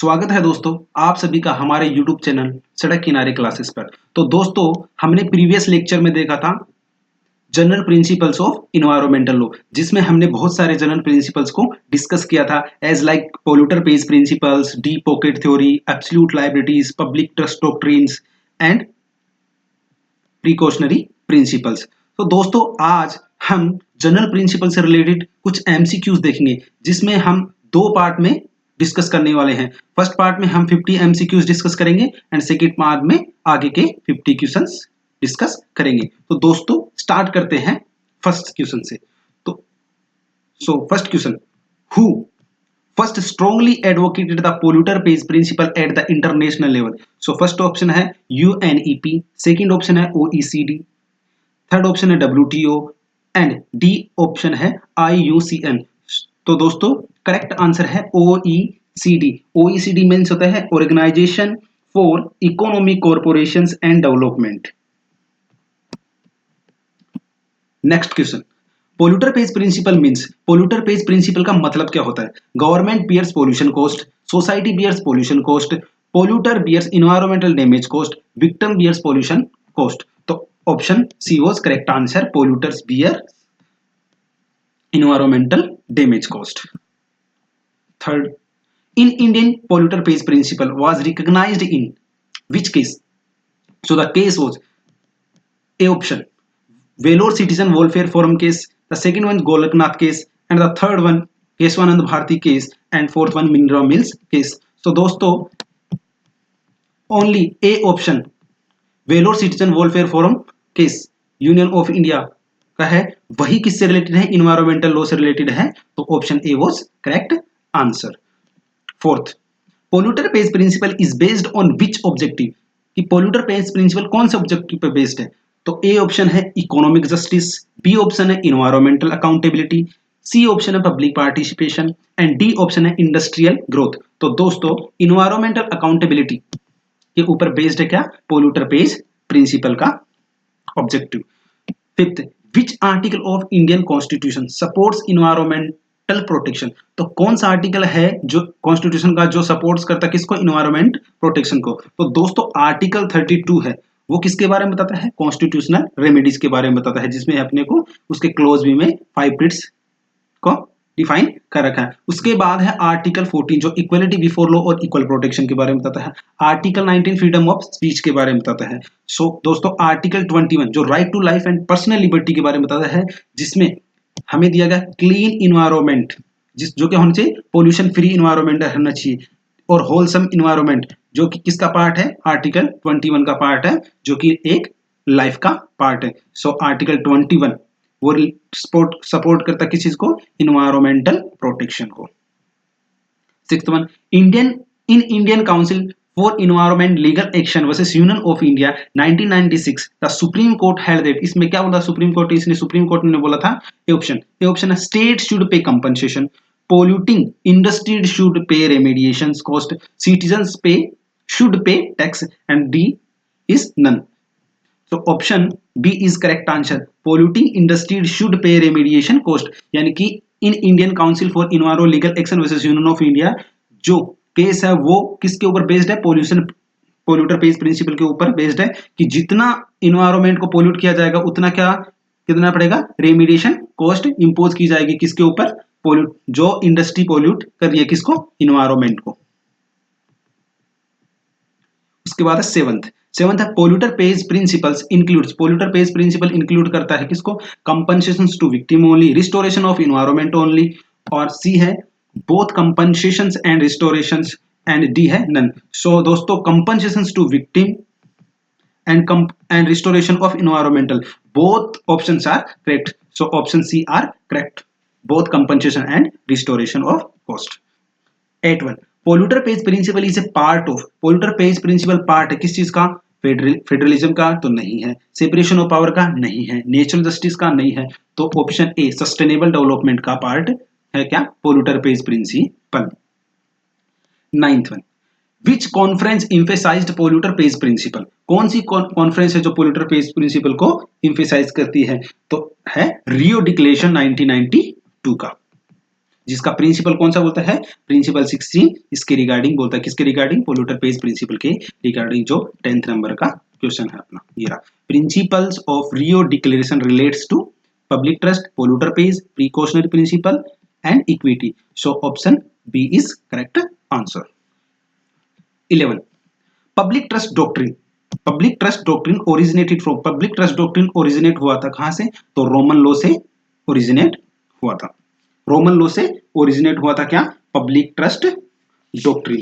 स्वागत है दोस्तों आप सभी का हमारे YouTube चैनल सड़क किनारे क्लासेस पर। तो दोस्तों हमने प्रीवियस लेक्चर में देखा था general principles of environmental law, जिसमें हमने बहुत सारे जनरल प्रिंसिपल्स को डिस्कस किया था as like polluter pays principles, deep pocket theory, absolute liabilities, public trust doctrines and precautionary principles. तो दोस्तों आज हम जनरल प्रिंसिपल से रिलेटेड कुछ एमसीक्यूज देखेंगे, जिसमें हम दो पार्ट में डिस्कस करने वाले हैं। फर्स्ट पार्ट में हम 50 एमसीक्यूज डिस्कस करेंगे एंड सेकंड पार्ट में आगे के 50 क्वेश्चंस डिस्कस करेंगे। तो दोस्तों स्टार्ट करते हैं फर्स्ट क्वेश्चन से। तो first question, who first strongly advocated the polluter pays principle at the international level? So first option है यूएनईपी, सेकंड ऑप्शन है ओईसीडी, थर्ड ऑप्शन है डब्ल्यूटीओ एंड डी ऑप्शन है आईयूसीएन। तो दोस्तों करेक्ट आंसर है OECD. OECD means होता है organization for economic corporations and development. Next question, polluter pays principle means, polluter pays principle का मतलब क्या होता है? Government bears pollution cost, society bears pollution cost, polluter bears environmental damage cost, victim bears pollution cost. तो option C was correct answer, polluters bear environmental damage cost. Third, in Indian polluter pays principle was recognized in which case? So the case was A option Vellore Citizen Welfare Forum case, the second one Golaknath case, and the third one Keswanand Bharati case, and fourth one Mineral Mills case. So दोस्तों only A option Vellore Citizen Welfare Forum case union of India का है, वही किससे related है? Environmental law से related है। तो option A was correct answer. Fourth, polluter pays principle is based on which objective? कि पोल्यूटर पेज प्रिंसिपल कौन से ऑब्जेक्टिव पे बेस्ड है? तो ए ऑप्शन है इकोनॉमिक जस्टिस, बी ऑप्शन है इन्वायरमेंटल अकाउंटेबिलिटी, सी ऑप्शन है public participation and D option है इंडस्ट्रियल ग्रोथ। तो दोस्तों इन्वायरमेंटल अकाउंटेबिलिटी के ऊपर बेस्ड है क्या? पोल्यूटर पेज प्रिंसिपल का objective. Fifth, which article of Indian constitution supports environmental protection? तो कौन सा आर्टिकल है जो कॉन्स्टिट्यूशन का जो सपोर्ट्स करता है किसको? इन्वायरमेंट प्रोटेक्शन को। तो दोस्तों आर्टिकल 32 है, वो किसके बारे में बताता है? कॉन्स्टिट्यूशनल रेमेडीज के बारे में बताता है, जिसमें अपने को उसके क्लोज बी में 5 बिट्स को डिफाइन कर रखा है। उसके बाद है आर्टिकल 14 जो इक्वलिटी बिफोर लॉ और इक्वल प्रोटेक्शन के बारे में बताता है। आर्टिकल 19 फ्रीडम ऑफ स्पीच के बारे में बताता है। सो दोस्तों आर्टिकल 21 जो right to life and personal liberty के बारे में बताता है, जिसमें हमें दिया गया क्लीन इन्वायरमेंट, जिस जो कि होना चाहिए पोल्यूशन फ्री इन्वायरमेंट होना चाहिए, और होलसम इन्वायरमेंट जो कि किसका पार्ट है? आर्टिकल 21 का पार्ट है, जो कि एक लाइफ का पार्ट है। सो आर्टिकल 21 वो सपोर्ट करता किस चीज को? इन्वायरमेंटल प्रोटेक्शन को। Sixth one, Indian council for environment legal action versus union of India 1996 the supreme court held that. इसमें क्या बोला सुप्रीम कोर्ट? इसने सुप्रीम कोर्ट ने बोला था ए ऑप्शन है state should pay compensation, polluting industry should pay remediation cost, citizens pay should pay tax and D is none. तो option B is correct answer, polluting industry should pay remediation cost. यानी कि in Indian council for इन्वायरो legal action versus union of India जो case है वो किसके ऊपर based है? Polluter pays principle के ऊपर बेस्ड है कि जितना इन्वायरमेंट को पोल्यूट किया जाएगा उतना कितना पड़ेगा? रेमेडिएशन कॉस्ट इंपोज की जाएगी किसके ऊपर? जो इंडस्ट्री पोल्यूट कर रही है किसको? इन्वायरमेंट को। उसके बाद है सेवंथ है polluter pays principles includes, polluter pays principle include करता है किसको? Compensations to victim only, restoration of environment only, और सी है both compensations and restorations and D है नन। सो दोस्तों compensations to victim and restoration of environmental both options are correct. So option C are correct, both compensation and restoration of cost. 8.1 polluter pays principle is a part of, polluter pays principle part है किस चीज का? Federalism का तो नहीं है, separation of power का नहीं है, नेचुरल जस्टिस का नहीं है। तो ऑप्शन ए सस्टेनेबल डेवलपमेंट का पार्ट है क्या? Polluter pays principle. 9th one, which conference emphasized polluter pays principle? कौन सी कॉन्फ्रेंस है जो पोल्यूटर पेज प्रिंसिपल को एम्फेसाइज करती है? तो है रियो डिक्लेरेशन 1992 का। जिसका प्रिंसिपल कौन सा बोलता है, प्रिंसिपल 16 इसके रिगार्डिंग बोलता है, किसके रिगार्डिंग, पोल्यूटर पेज प्रिंसिपल के रिगार्डिंग, जो 10th नंबर का क्वेश्चन है अपना ये रहा। Principles of Rio declaration relates to public trust, polluter pays, precautionary principle and equity. So option B is correct answer. 11 public trust doctrine, public trust doctrine originated from, public trust doctrine originate हुआ था कहां से, तो Roman law से originate हुआ था, Roman law से originate हुआ था क्या, public trust doctrine.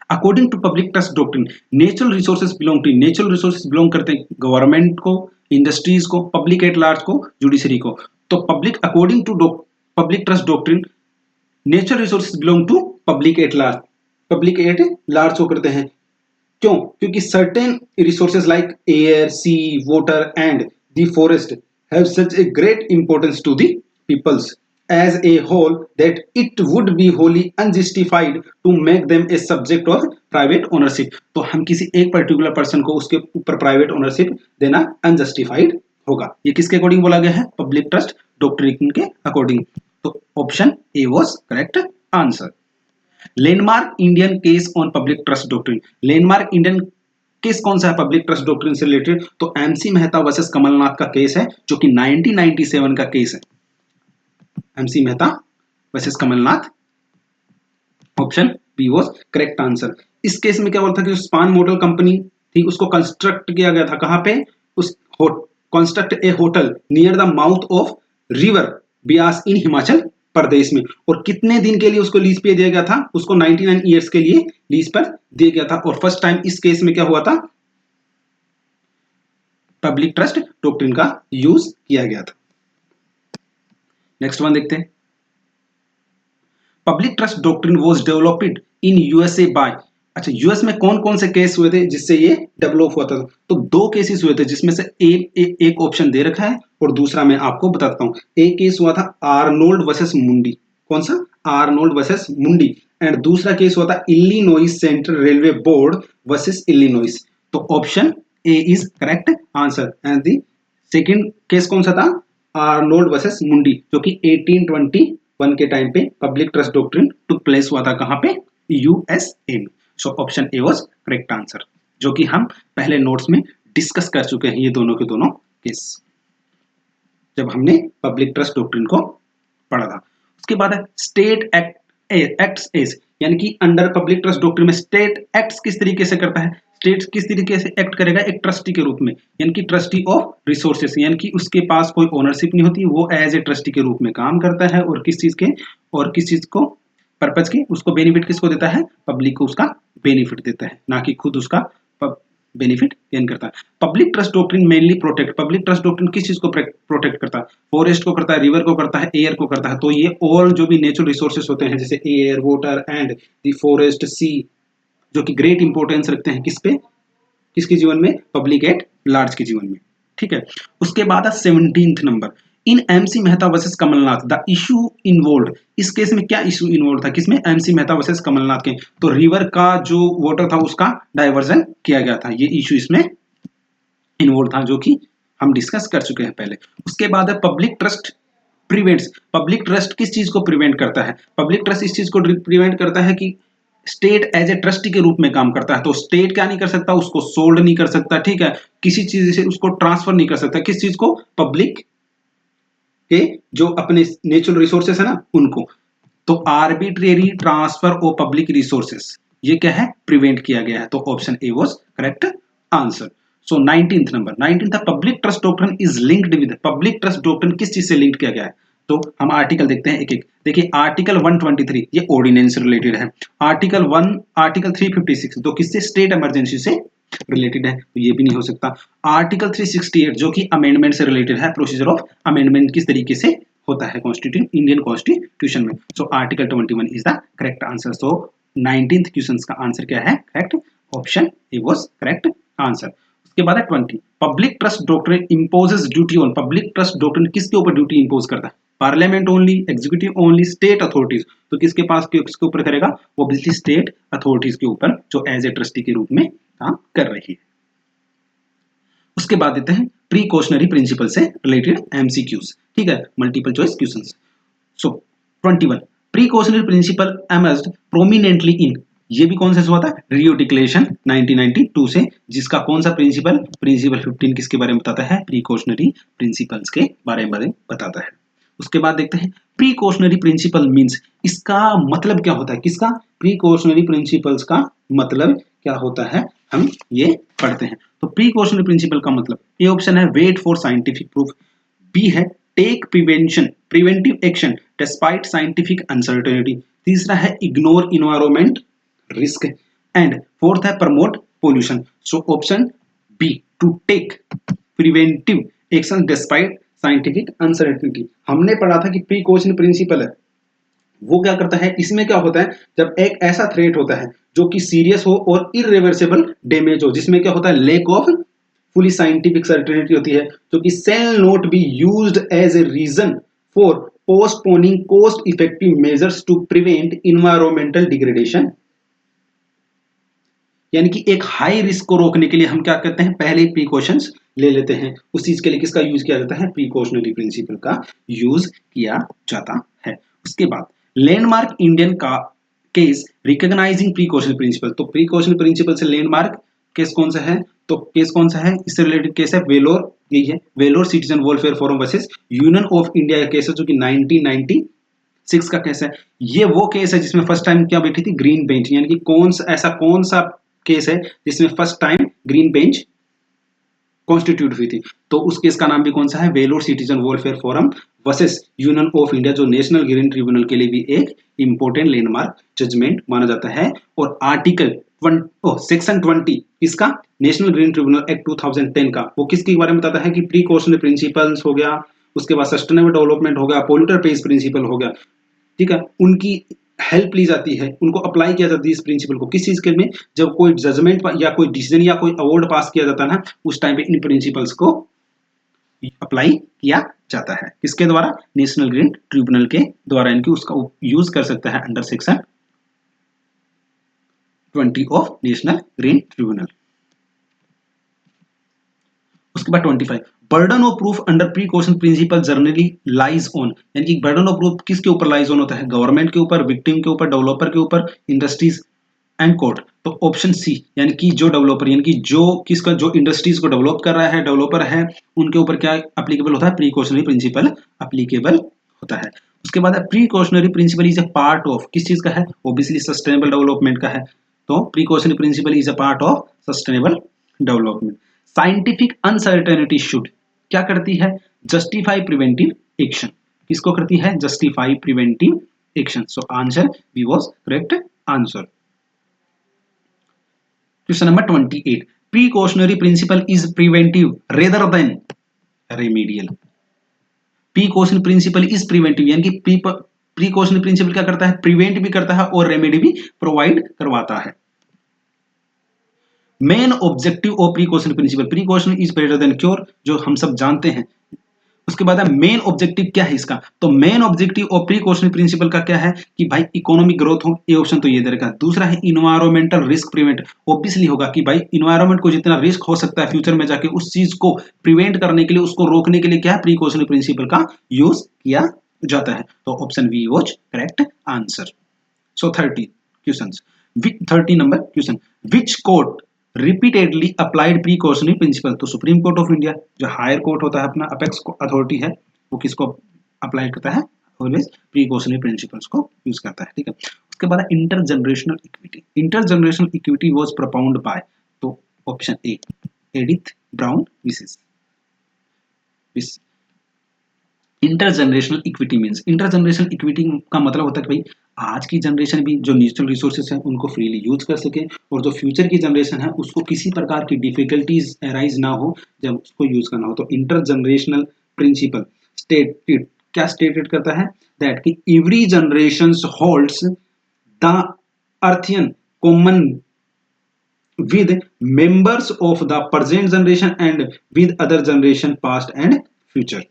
According to public trust doctrine natural resources belong to, natural resources belong करते हैं गवर्नमेंट को, इंडस्ट्रीज को, पब्लिक एट लार्ज को, जुडिशरी को। तो public according to public trust doctrine natural resources belong to public at large, public at large को करते हैं, क्यों, क्योंकि certain resources like air, sea, water and the forest have such a great importance to the peoples as a whole that it would be wholly unjustified to make them a subject of private ownership। तो हम किसी एक particular person को उसके ऊपर private ownership देना unjustified होगा। ये किसके अकॉर्डिंग बोला गया है, पब्लिक ट्रस्ट डॉक्ट्रिन के अकॉर्डिंग। तो option A was correct answer. Landmark Indian case on public trust doctrine, landmark Indian case कौन सा है पब्लिक ट्रस्ट डॉक्ट्रिन से रिलेटेड, तो एमसी मेहता वर्सेस कमलनाथ का केस है, जो कि 1997 का केस है, MC Mehta versus Kamal Nath. Option B was correct answer. इस केस में क्या बोलता था कि स्पान मॉडल कंपनी थी, उसको कंस्ट्रक्ट किया गया था कहां पे, उस construct a hotel near the mouth of river Beas in Himachal Pradesh में, और कितने दिन के लिए उसको लीज पे दिया गया था, उसको 99 ईयर्स के लिए लीज पर दिया गया था। और फर्स्ट टाइम इस केस में क्या हुआ था, पब्लिक ट्रस्ट डॉक्ट्रिन का यूज किया गया था। नेक्स्ट वन देखते हैं, public trust doctrine was developed in USA by, अच्छा यूएस में कौन कौन से केस हुए थे जिससे ये डेवलप हुआ था, तो दो केसेस हुए थे, जिसमें से एक ऑप्शन दे रखा है और दूसरा मैं आपको बताता हूं। एक केस हुआ था आर्नोल्ड वर्सेस मुंडी, कौन सा, आर्नोल्ड वर्सेस मुंडी, एंड दूसरा केस हुआ था Illinois central railway board versus Illinois. तो option A is correct answer, and the second case कौन सा था, आर्नोल्ड वर्सेस मुंडी, जो कि 1821 के टाइम पे public trust doctrine took place हुआ था कहां पे, यूएसए में। So option A was correct answer, जो कि हम पहले नोट्स में डिस्कस कर चुके हैं ये दोनों के दोनों केस, जब हमने पब्लिक ट्रस्ट डॉक्ट्रिन को पढ़ा था। उसके बाद है स्टेट एक्ट्स एज, यानी कि अंडर पब्लिक ट्रस्ट डॉक्ट्रिन में स्टेट एक्ट्स किस तरीके से करता है, स्टेट किस तरीके से एक्ट करेगा, एक ट्रस्टी के रूप में, यानी कि ट्रस्टी ऑफ रिसोर्सेस, यानी कि उसके पास कोई ओनरशिप नहीं होती, वो एज ए ट्रस्टी के रूप में काम करता है, और किस चीज के, और किस चीज को पर्पज के, उसको बेनिफिट किसको देता है, पब्लिक को उसका बेनिफिट देता है, ना कि खुद उसका बेनिफिट गेन करता है। Public trust doctrine mainly protect, public trust doctrine किस चीज को प्रोटेक्ट करता है, फॉरेस्ट को करता है, रिवर को करता है, एयर को करता है। तो ये ऑल जो भी नेचुरल रिसोर्सेस होते हैं, जैसे air, water and the forest, C, जो कि ग्रेट इंपॉर्टेंस रखते हैं किस पे, किसके जीवन में, पब्लिक एट लार्ज के जीवन में, ठीक है। उसके बाद 17th number, in MC Mehta versus Kamal Nath the issue involve, इस केस में क्या इशू इन्वॉल्व था, किसमें, एमसी मेहता वर्सेस कमलनाथ के, तो रिवर का जो वाटर था उसका डाइवर्जन किया गया था, ये इशू इसमें इन्वॉल्व था, जो कि हम डिस्कस कर चुके हैं पहले। उसके बाद है public trust prevents, public trust किस चीज को प्रिवेंट करता है, पब्लिक ट्रस्ट इस चीज को प्रिवेंट करता है कि स्टेट एज ए ट्रस्टी के रूप में काम करता है, तो स्टेट क्या नहीं कर सकता, उसको सोल्ड नहीं कर सकता, ठीक है, किसी चीज से उसको ट्रांसफर नहीं कर सकता, किस चीज को, पब्लिक के जो अपने नेचुरल रिसोर्सेस है ना उनको। तो arbitrary transfer of public resources, ये क्या है, प्रिवेंट किया गया है। तो option A was correct answer. So 19th number, 19th public trust doctrine is linked with, public trust doctrine किस चीज से लिंक किया गया है, तो हम आर्टिकल देखते हैं एक एक। देखिए आर्टिकल 123 ये ऑर्डिनेंस से रिलेटेड है, आर्टिकल 356 तो किससे, स्टेट इमरजेंसी से रिलेटेड है, तो ये भी नहीं हो सकता। आर्टिकल 368 जो कि अमेंडमेंट से रिलेटेड है, प्रोसीजर ऑफ अमेंडमेंट किस तरीके से होता है कॉन्स्टिट्यूशन, इंडियन कॉन्स्टिट्यूशन में। So article 21 is the correct answer. So 19th question का आंसर क्या है, correct, option A was correct answer. उसके बाद है 20, public trust doctrine imposes duty on, public trust doctrine किसके ऊपर ड्यूटी इंपोज करता है, parliament only, executive only, state authorities, तो किसके पास किसके ऊपर करेगा, वो ऑब्वियसली स्टेट अथॉरिटीज के ऊपर, जो एज ए ट्रस्टी के रूप में काम कर रही है। उसके बाद देते हैं प्रीकॉशनरी प्रिंसिपल से रिलेटेड एमसीक्यूज, ठीक है, मल्टीपल चॉइस क्वेश्चंस। सो 21 प्रीकॉशनरी प्रिंसिपल एमर्ज्ड प्रोमिनेंटली इन, ये भी कौन से हुआ था, रियो डिक्लेरेशन 1992 से, जिसका कौन सा प्रिंसिपल, प्रिंसिपल 15 किसके बारे में बताता है, प्रीकॉशनरी प्रिंसिपल्स के बारे में बताता है। उसके बाद देखते हैं प्रीकॉशनरी प्रिंसिपल मींस, इसका मतलब क्या होता है, किसका, प्रीकॉशनरी प्रिंसिपल्स का मतलब क्या होता है, हम ये पढ़ते हैं। तो प्रीकॉशनरी प्रिंसिपल का मतलब, ए ऑप्शन है wait for scientific proof, B है take preventive action despite scientific uncertainty, तीसरा है ignore environment risk, and fourth है promote pollution. So option B to take preventive action despite scientific uncertainty. हमने पढ़ा था कि प्रीकॉशन प्रिंसिपल है वो क्या करता है, इसमें क्या होता है, जब एक ऐसा थ्रेट होता है जो कि सीरियस हो और इरिवर्सिबल डैमेज हो, जिसमें क्या होता है, lack of fully scientific certainty होती है, जो कि shall not be used as a reason for postponing cost effective measures to prevent environmental degradation. यानी कि एक हाई रिस्क को रोकने के लिए हम क्या करते हैं, पहले ही प्रीकॉशंस ले लेते हैं। उस चीज के लिए किसका यूज किया जाता है, प्रीकॉशनरी प्रिंसिपल का यूज किया जाता है। उसके बाद लैंडमार्क इंडियन का केस रिकॉग्नाइजिंग प्रीकॉशनरी प्रिंसिपल, तो प्रीकॉशनरी प्रिंसिपल से लैंडमार्क केस कौन सा है, तो केस कौन सा है, इससे रिलेटेड केस है वेलोर, यही है Vellore citizen welfare forum versus union of India का केस है, जो कि 1996 का केस है। ये वो केस है जिसमें फर्स्ट टाइम क्या बैठी थी, ग्रीन बेंच, यानी कि कौन सा केस है जिसमें first time green bench constitute हुई थी। तो उस केस का नाम भी कौन सा है, Vellore citizen welfare forum versus union of India, जो नेशनल ग्रीन ट्रिब्यूनल के लिए भी एक इंपॉर्टेंट लैंडमार्क जजमेंट माना जाता है। और आर्टिकल सेक्शन 20 इसका नेशनल ग्रीन ट्रिब्यूनल एक्ट 2010 का, वो किसके बारे में बताता है कि प्रीकॉशनरी प्रिंसिपल्स हो गया, उसके बाद सस्टेनेबल डेवलपमेंट हो गया, पोल्यूटर पेज प्रिंसिपल हो गया, ठीक है, उनकी हेल्प ली जाती है, उनको अप्लाई किया जाता है इस प्रिंसिपल को, किस चीज के में, जब कोई जजमेंट या कोई डिसीजन या कोई अवार्ड पास किया जाता है ना, उस टाइम पे इन प्रिंसिपल्स को अप्लाई किया जाता है, किसके द्वारा, नेशनल ग्रीन ट्रिब्यूनल के द्वारा, इनकी उसका यूज कर सकता है under section 20 of national green tribunal. उसके बाद 25 burden of proof under precaution principle generally lies on, यानी कि बर्डन ऑफ प्रूफ किसके ऊपर लाइज ऑन होता है, गवर्नमेंट के ऊपर, विक्टिम के ऊपर, डेवलपर के ऊपर, इंडस्ट्रीज एंड कोर्ट। तो ऑप्शन सी, यानी कि जो डेवलपर, यानी कि जो किसका, जो इंडस्ट्रीज को डेवलप कर रहा है, डेवलपर है, उनके ऊपर क्या अप्लीकेबल होता है, प्रीकॉशनरी प्रिंसिपल अप्लीकेबल होता है। उसके बाद precautionary principle is a part of, किस चीज का है, ऑब्वियसली सस्टेनेबल डेवलपमेंट का है, तो precautionary principle is a part of sustainable development. Scientific uncertainty should क्या करती है, जस्टिफाई प्रिवेंटिव एक्शन, किसको करती है, justify preventive action. So answer B was correct answer. Question number 28 precautionary principle is preventive rather than remedial. Precaution principle is preventive, यानी कि precaution principal क्या करता है, प्रिवेंट भी करता है और रेमेडी भी प्रोवाइड करवाता है। Main objective of precaution principle, precaution is better than cure, जो हम सब जानते हैं। उसके बाद मेन ऑब्जेक्टिव क्या है इसका, तो main objective of precaution principle का क्या है कि भाई इकोनॉमिक ग्रोथ हो, ये ऑप्शन तो ये दे रखा है। दूसरा है इन्वायरमेंटल रिस्क प्रिवेंट, ऑब्वियसली होगा कि भाई इन्वायरमेंट को जितना रिस्क हो सकता है फ्यूचर में जाके, उस चीज को प्रिवेंट करने के लिए, उसको रोकने के लिए क्या है, प्रीकॉशन प्रिंसिपल का यूज किया जाता है। तो option B was correct answer. So 30 questions, 30 number question, which court repeatedly applied precautionary principle, तो सुप्रीम कोर्ट ऑफ इंडिया जो हायर कोर्ट होता है अपना, अपेक्स अथॉरिटी है, वो किसको अप्लाई करता है, ऑलवेज प्रीकॉशनरी प्रिंसिपल्स को यूज करता है, ठीक है। उसके बाद intergenerational equity, intergenerational equity was propounded by, तो option A Edith Brown Weiss. Intergenerational equity means, intergenerational equity का मतलब होता है कि भाई आज की जनरेशन भी जो नेचुरल रिसोर्सेज हैं उनको फ्रीली यूज कर सके, और जो फ्यूचर की जनरेशन है उसको किसी प्रकार की डिफिकल्टीज अराइज ना हो जब उसको यूज करना हो। तो इंटरजनरेशनल प्रिंसिपल स्टेटेड, क्या स्टेटेड करता है, दैट कि every generation holds the earth in common with members of the present generation and with other generation past and future.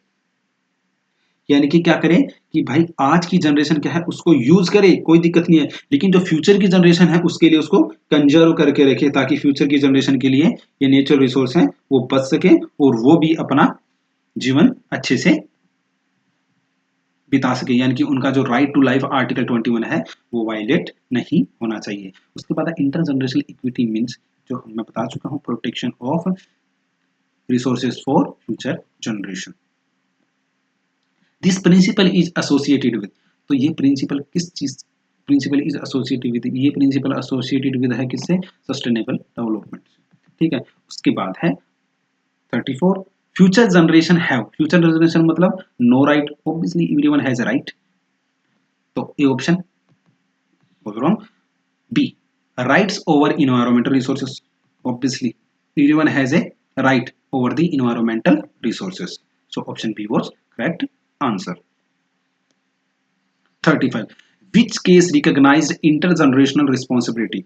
यानी कि क्या करे कि भाई आज की जनरेशन क्या है उसको यूज करे, कोई दिक्कत नहीं है, लेकिन जो फ्यूचर की जनरेशन है उसके लिए उसको कंजर्व करके रखे, ताकि फ्यूचर की जनरेशन के लिए ये नेचुरल रिसोर्स है वो बच सके और वो भी अपना जीवन अच्छे से बिता सके, यानी कि उनका जो राइट टू लाइफ आर्टिकल 21 है वो वायलेट नहीं होना चाहिए। उसके बाद इंटर जनरेशनल इक्विटी मीन्स, जो मैं बता चुका हूँ, protection of resources for future generation. This principle is associated with, तो ये प्रिंसिपल किस चीज, प्रिंसिपल इज एसोसिएटेड विद, ये प्रिंसिपल एसोसिएटेड विद है किससे, सस्टेनेबल डेवलपमेंट से, ठीक है। उसके बाद है 34, future generation have, future generation मतलब no right, obviously everyone has a right, तो A option was wrong. B, rights over environmental resources, obviously everyone has a right over the environmental resources, so option B was correct answer. 35, which case recognized intergenerational responsibility,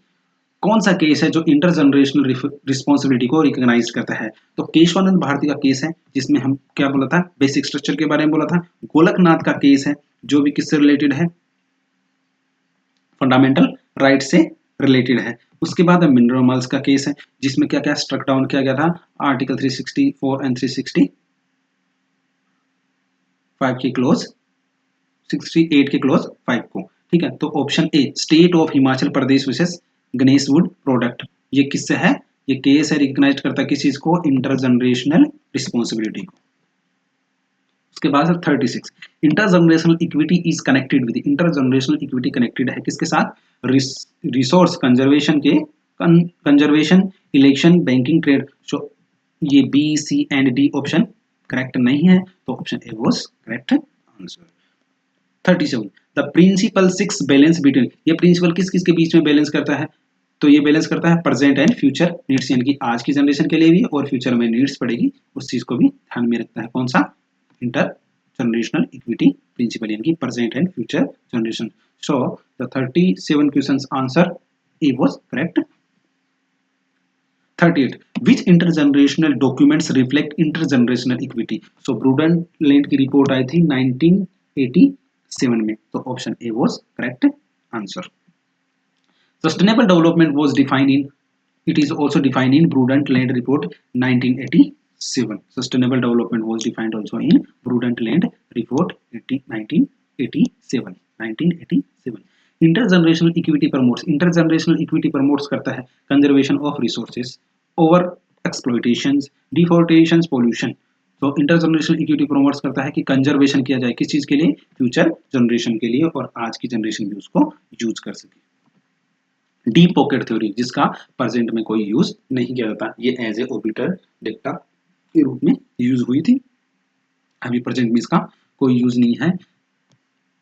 कौन सा case है जो intergenerational responsibility को recognise करता है, तो केशवानंद भारती का case है जिसमें हम क्या बोला था, बेसिक स्ट्रक्चर के बारे में बोला था। गोलकनाथ का केस है जो भी किससे रिलेटेड है, फंडामेंटल राइट से रिलेटेड है। उसके बाद मिनरल्स का केस है जिसमें क्या क्या स्ट्रक डाउन किया गया था, आर्टिकल 364 एंड 365 के क्लोज 68 के क्लोज 5 को, ठीक है। तो option A, state of Himachal Pradesh versus Ganesh would product, ये किससे है, ये केस है रिकॉग्नाइज करता है किस चीज को, इंटरजनरेशनल रिस्पॉन्सिबिलिटी को। उसके बाद 36, intergenerational equity is connected with, intergenerational equity connected है किसके साथ, रिसोर्स कंजर्वेशन के, conservation, election, banking, trade, so ये B C and D option correct नहीं है, तो option A was correct answer. 37, the principle 6 balance between, ये प्रिंसिपल किस किस के बीच में बैलेंस करता है, तो ये बैलेंस करता है प्रेजेंट एंड फ्यूचर नीड्स, यानी कि आज की जनरेशन के लिए भी और फ्यूचर में नीड्स पड़ेगी उस चीज को भी ध्यान में रखता है। कौन सा, इंटर जनरेशनल इक्विटी प्रिंसिपल, यानी कि present and future generation. So the 37 questions answer A was correct. 38, which intergenerational documents reflect intergenerational equity, so Brundtland की रिपोर्ट आई थी 1987 में, तो option A was correct answer. Sustainable development was defined in, it is also defined in Prudent Land Report 1987. Sustainable development was defined also in Prudent Land Report 1987. Intergenerational equity promotes, intergenerational equity promotes करता है conservation of resources, over exploitations, deforestation, pollution. तो intergenerational equity promotes करता है कि conservation किया जाए किस चीज के लिए, फ्यूचर जनरेशन के लिए, और आज की जनरेशन भी उसको यूज कर सके। डीप पॉकेट थ्योरी, जिसका प्रेजेंट में कोई यूज नहीं किया जाता, ये एज ए ओबिटर डिक्टा के रूप में यूज हुई थी, अभी प्रेजेंट में इसका कोई यूज नहीं है।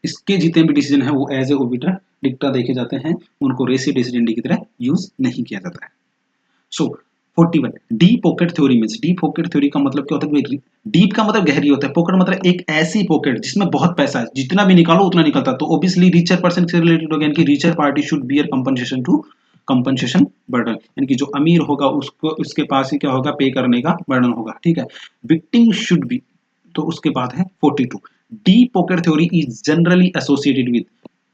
इसके जितने भी डिसीजन है वो एज ए ओबिटर डिक्टा देखे जाते हैं, उनको रेसी डिसीडेंडी की तरह यूज नहीं किया जाता है। सो 41, deep pocket theory means, deep pocket theory का मतलब क्या होता है, डीप का मतलब गहरी होता है, पॉकेट मतलब एक ऐसी पॉकेट जिसमें बहुत पैसा है, जितना भी निकालो उतना निकलता है, तो ऑब्वियसली रिचर पर्सन से रिलेटेड होगा, यानी कि richer party should bear compensation to compensation burden, यानी कि जो अमीर होगा उसको उसके पास ही क्या होगा, पे करने का बर्डन होगा, ठीक है। विक्टिम शुड बी, तो उसके बाद है 42, deep pocket theory is generally associated with,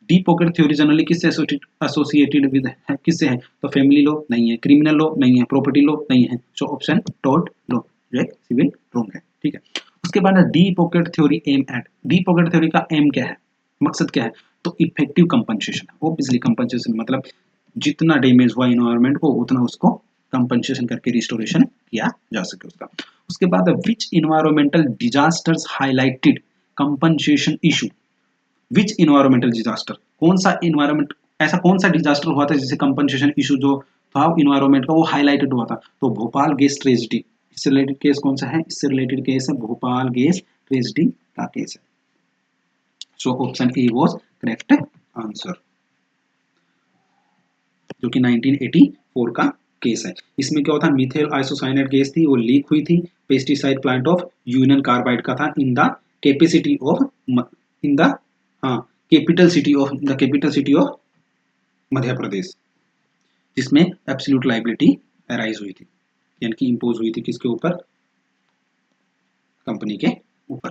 deep pocket theory generally किससे एसोसिएटेड विद है, किससे है, तो फैमिली लॉ नहीं है, क्रिमिनल लॉ नहीं है, प्रॉपर्टी लॉ नहीं है, सो ऑप्शन टॉर्ट लॉ जो सिविल रॉन्ग है, ठीक है। उसके बाद deep pocket theory aim at, deep pocket theory का एम क्या है, मकसद क्या है, तो इफेक्टिव कंपनसेशन, ऑब्वियसली कंपनसेशन मतलब जितना डैमेज हुआ इन्वायरमेंट को उतना उसको कंपनसेशन करके रिस्टोरेशन किया जा सके उसका। उसके बाद which environmental disasters highlighted compensation issue, which environmental disaster, कौन सा इन्वायरमेंट, ऐसा कौन सा डिजास्टर हुआ था जिससे कंपनसेशन इशू जो था इन्वायरमेंट का वो हाईलाइटेड हुआ था, तो भोपाल गैस ट्रेजेडी, इससे रिलेटेड केस कौन सा है, इससे रिलेटेड केस है भोपाल गैस ट्रेजेडी का केस है, so option A was correct answer, जो कि 1984 का केस है। इसमें क्या होता है, मिथेल आइसोसाइनेट गैस थी, वो लीक हुई थी, pesticide plant of Union Carbide का था, in the capacity of, in the capital city of, the capital city of Madhya Pradesh, जिसमें एब्सोल्यूट लायबिलिटी अराइज हुई थी, यानी कि इंपोज हुई थी किसके ऊपर, कंपनी के ऊपर।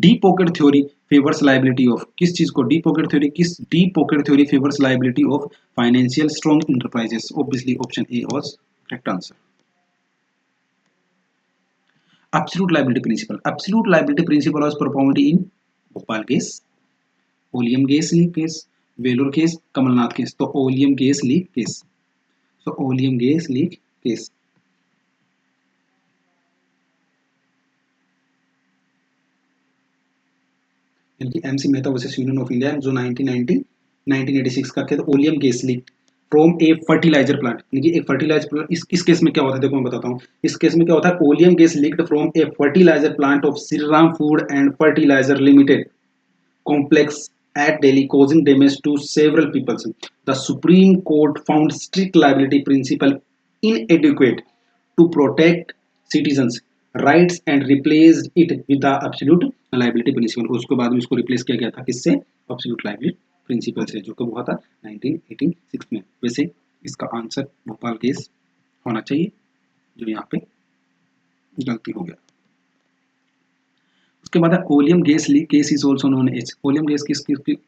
Deep pocket theory favours liability of, किस चीज को, डीप पॉकेट थ्योरी, किस deep pocket theory favours liability of financial strong enterprises? Obviously option A was correct answer. Absolute liability principle, absolute liability principle was performed in Bhopal case, oleum gas leak case, Vellore case, Kamal Nath case. तो oleum gas leak case, so oleum gas leak case. यानी MC Mehta versus union of India जो 1986 का case, oleum gas leak from a fertilizer plant, यानी एक fertiliser plant, इस case में क्या होता है देखो मैं बताता हूँ। इस केस में क्या होता है, oleum gas leaked from a fertilizer plant of Shriram food and fertilizer limited complex at Delhi, causing damage to several people. The Supreme Court found strict liability principle inadequate to protect citizens' rights and replaced it with the absolute liability principle. उसके बाद में इसको replace किया गया था किससे, absolute liability principle से, जो कब हुआ था 1986 में। वैसे इसका आंसर भोपाल केस होना चाहिए, जो यहाँ पे गलती हो गया। उसके बाद है oleum gas leak case is also known as, oleum gas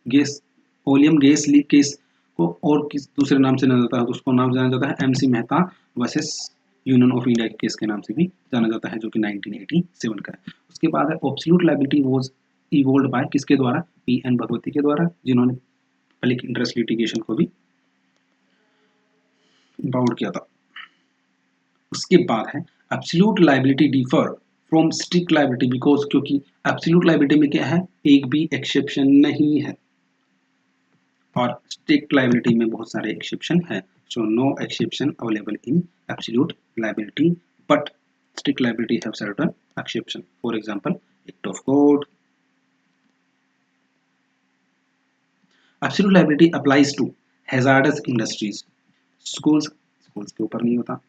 gas, oleum gas leak case को और किस दूसरे नाम से जाना जाता है, तो उसको नाम जाना जाता है MC Mehta versus union of India case के नाम से भी जाना जाता है, जो कि 1987 का है। उसके बाद है एब्सोल्यूट लायबिलिटी वाज इवोल्व्ड बाय किसके द्वारा, पी एन भगवती के द्वारा, जिन्होंने पब्लिक इंटरेस्ट लिटिगेशन को भी बाउंड किया था। उसके बाद है absolute liability differ from strict liability because, क्योंकि एब्सोल्यूट लायबिलिटी में क्या है, एक भी एक्सेप्शन नहीं है और स्ट्रिक्ट लायबिलिटी में बहुत सारे एक्सेप्शन है। So no exception available in absolute liability, but strict liability have certain exception, for example act of code. Absolute liability applies to hazardous industries, schools के ऊपर नहीं होता,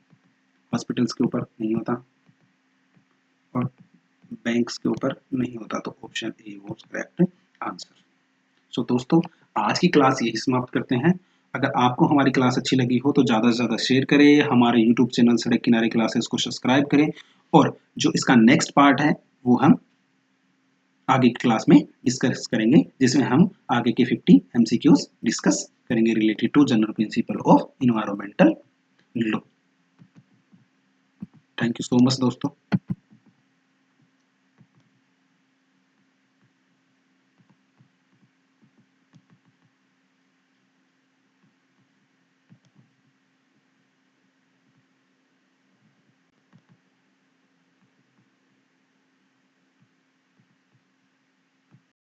हॉस्पिटल्स के ऊपर नहीं होता और बैंक्स के ऊपर नहीं होता, तो option A was correct answer. So दोस्तों, आज की क्लास यही समाप्त करते हैं। अगर आपको हमारी क्लास अच्छी लगी हो तो ज़्यादा से ज़्यादा शेयर करें, हमारे यूट्यूब चैनल सड़क किनारे क्लासेस को सब्सक्राइब करें, और जो इसका नेक्स्ट पार्ट है वो हम आगे की क्लास में डिस्कस करेंगे, जिसमें हम आगे के 50 MCQs डिस्कस करेंगे related to general principle of environmental law. Thank you so much दोस्तों।